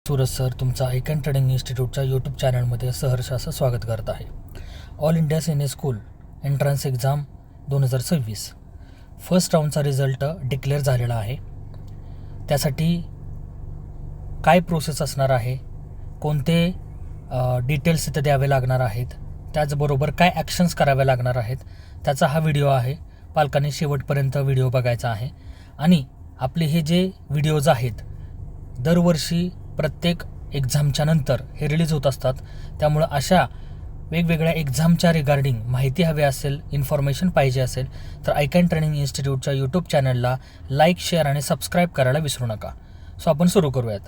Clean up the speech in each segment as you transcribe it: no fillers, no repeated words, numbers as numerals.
Suraj sir तुमचा icon training इन्स्टिट्यूटच्या YouTube चॅनलमध्ये सहर्ष असं स्वागत करत आहे. All India Sainik school entrance exam 2026 first राऊंडचा रिझल्ट डिक्लेअर झालेला आहे. त्यासाठी काय प्रोसेस असणार आहे, कोणते डिटेल्स इथं द्यावे लागणार आहेत, त्याचबरोबर काय ॲक्शन्स कराव्या लागणार आहेत, त्याचा हा व्हिडिओ आहे. पालकांनी शेवटपर्यंत व्हिडिओ बघायचा आहे. आणि आपले हे जे व्हिडिओज आहेत दरवर्षी प्रत्येक एक्झामच्या नंतर हे रिलीज होत असतात. त्यामुळं अशा वेगवेगळ्या एक्झामच्या रिगार्डिंग माहिती हवी असेल, इन्फॉर्मेशन पाहिजे असेल तर आयकॉन ट्रेनिंग इन्स्टिट्यूटच्या यूट्यूब चॅनलला लाईक, शेअर आणि सबस्क्राईब करायला विसरू नका. सो आपण सुरू करूयात.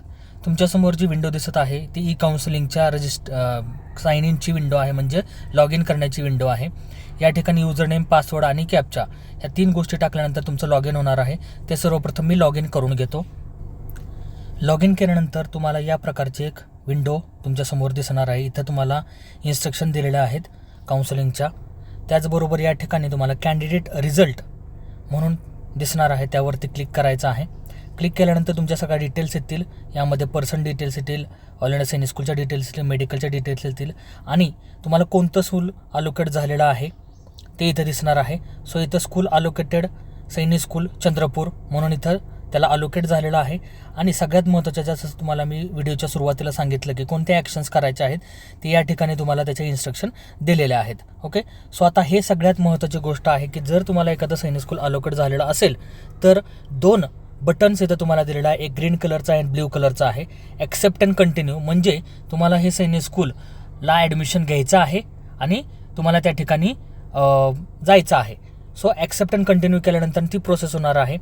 तुमच्यासमोर जी विंडो दिसत आहे ती काउन्सिलिंगच्या साइन इनची विंडो आहे, म्हणजे लॉग इन करण्याची विंडो आहे. या ठिकाणी युजर नेम, पासवर्ड आणि कॅप्चा ह्या 3 गोष्टी टाकल्यानंतर तुमचं लॉग इन होणार आहे. ते सर्वप्रथम मी लॉग इन करून घेतो. लॉग इन केल्यानंतर तुम्हाला या प्रकारची एक विंडो तुमच्यासमोर दिसणार आहे. इथं तुम्हाला इन्स्ट्रक्शन दिलेल्या आहेत काउन्सिलिंगच्या. त्याचबरोबर या ठिकाणी तुम्हाला कॅन्डिडेट रिझल्ट म्हणून दिसणार आहे, त्यावरती क्लिक करायचं आहे. क्लिक केल्यानंतर तुमच्या सगळ्या डिटेल्स येतील. यामध्ये पर्सन डिटेल्स येतील, ऑल इंडिया सैनिक स्कूलच्या डिटेल्स येतील, मेडिकलच्या डिटेल्स येतील आणि तुम्हाला कोणतं स्कूल अलोकेट झालेलं आहे ते इथं दिसणार आहे. सो इथं स्कूल अलोकेटेड सैनिक स्कूल चंद्रपूर म्हणून इथं त्याला अलोकेट झालेलं आहे. आणि सगळ्यात महत्त्वाचं जसं तुम्हाला मी व्हिडिओच्या सुरुवातीला सांगितलं की कोणते ॲक्शन्स करायचे आहेत ते या ठिकाणी तुम्हाला त्याचे इन्स्ट्रक्शन दिलेले आहेत. ओके. सो आता हे सगळ्यात महत्त्वाची गोष्ट आहे की जर तुम्हाला एखादं सैनिक स्कूल अलोकेट झालेलं असेल तर 2 बटन्स इथं तुम्हाला दिलेला आहे. एक ग्रीन कलरचा आणि ब्ल्यू कलरचा आहे. ॲक्सेप्ट अँड कंटिन्यू म्हणजे तुम्हाला हे सैनिक स्कूलला ॲडमिशन घ्यायचं आहे आणि तुम्हाला त्या ठिकाणी जायचं आहे. सो ॲक्सेप्ट अँड कंटिन्यू केल्यानंतर ती प्रोसेस होणार आहे.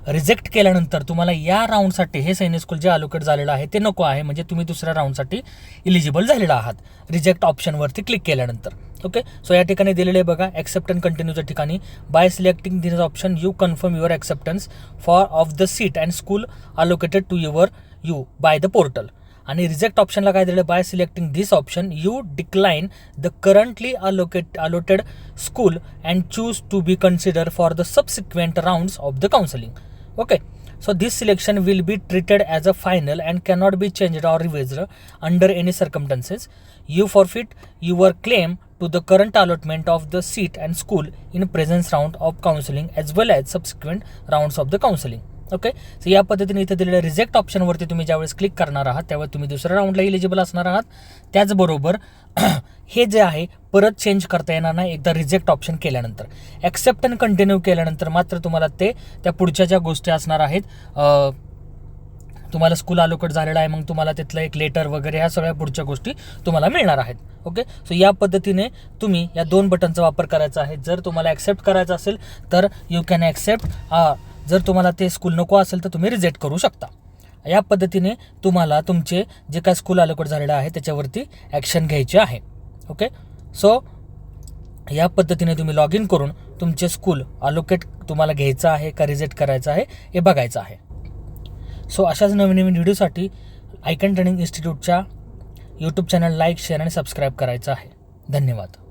रिजेक्ट केल्यानंतर तुम्हाला या राऊंडसाठी हे सैनिक स्कूल जे अलोकेट झालेलं आहे ते नको आहे, म्हणजे तुम्ही दुसऱ्या राऊंडसाठी इलिजिबल झालेला आहात रिजेक्ट ऑप्शनवरती क्लिक केल्यानंतर. ओके. सो या ठिकाणी दिलेले बघा ॲक्सेप्ट अँड कंटिन्यूच्या ठिकाणी by selecting this option you confirm your acceptance for of the seat and school allocated to you by the portal. आणि रिजेक्ट ऑप्शनला काय दिलं, by selecting this option you decline the currently allotted school and choose to be consider for the subsequent rounds of the counselling. Okay. So this selection will be treated as a final and cannot be changed or revised under any circumstances. You forfeit your claim to the current allotment of the seat and school in present round of counseling as well as subsequent rounds of the counseling. Okay. So या पद्धतीने इथे दिलेल्या reject ऑप्शनवरती तुम्ही ज्यावेळेस click करणार आहात त्यावेळेस तुम्ही दुसऱ्या राऊंडला इलिजिबल असणार आहात. त्याचबरोबर हे जे आहे परत चेंज करता येणार नाही एकदा रिजेक्ट ऑप्शन केल्यानंतर. ॲक्सेप्ट अँड कंटिन्यू केल्यानंतर मात्र तुम्हाला त्या पुढच्या ज्या गोष्टी असणार आहेत, तुम्हाला स्कूल अलोकेट झालेला आहे, मग तुम्हाला तिथलं एक लेटर वगैरे ह्या सगळ्या पुढच्या गोष्टी तुम्हाला मिळणार आहेत. ओके. सो या पद्धतीने तुम्ही या 2 बटनचा वापर करायचा आहे. जर तुम्हाला ॲक्सेप्ट करायचं असेल तर यू कॅन ॲक्सेप्ट, जर तुम्हाला ते स्कूल नको असेल तर तुम्ही रिजेक्ट करू शकता. या पद्धतीने तुम्हाला तुमचे जे काय स्कूल अलोकेट झालेलं आहे त्याच्यावरती ॲक्शन घ्यायची आहे. ओके. सो या पद्धतीने तुम्ही लॉग इन करून तुमचे स्कूल अलोकेट तुम्हाला घ्यायचं आहे का रिजेक्ट करायचं आहे हे बघायचं आहे. सो अशाच नवीन व्हिडिओसाठी आयकॉन ट्रेनिंग इन्स्टिट्यूटच्या यूट्यूब चॅनल लाईक, शेअर आणि सबस्क्राईब करायचं आहे. धन्यवाद.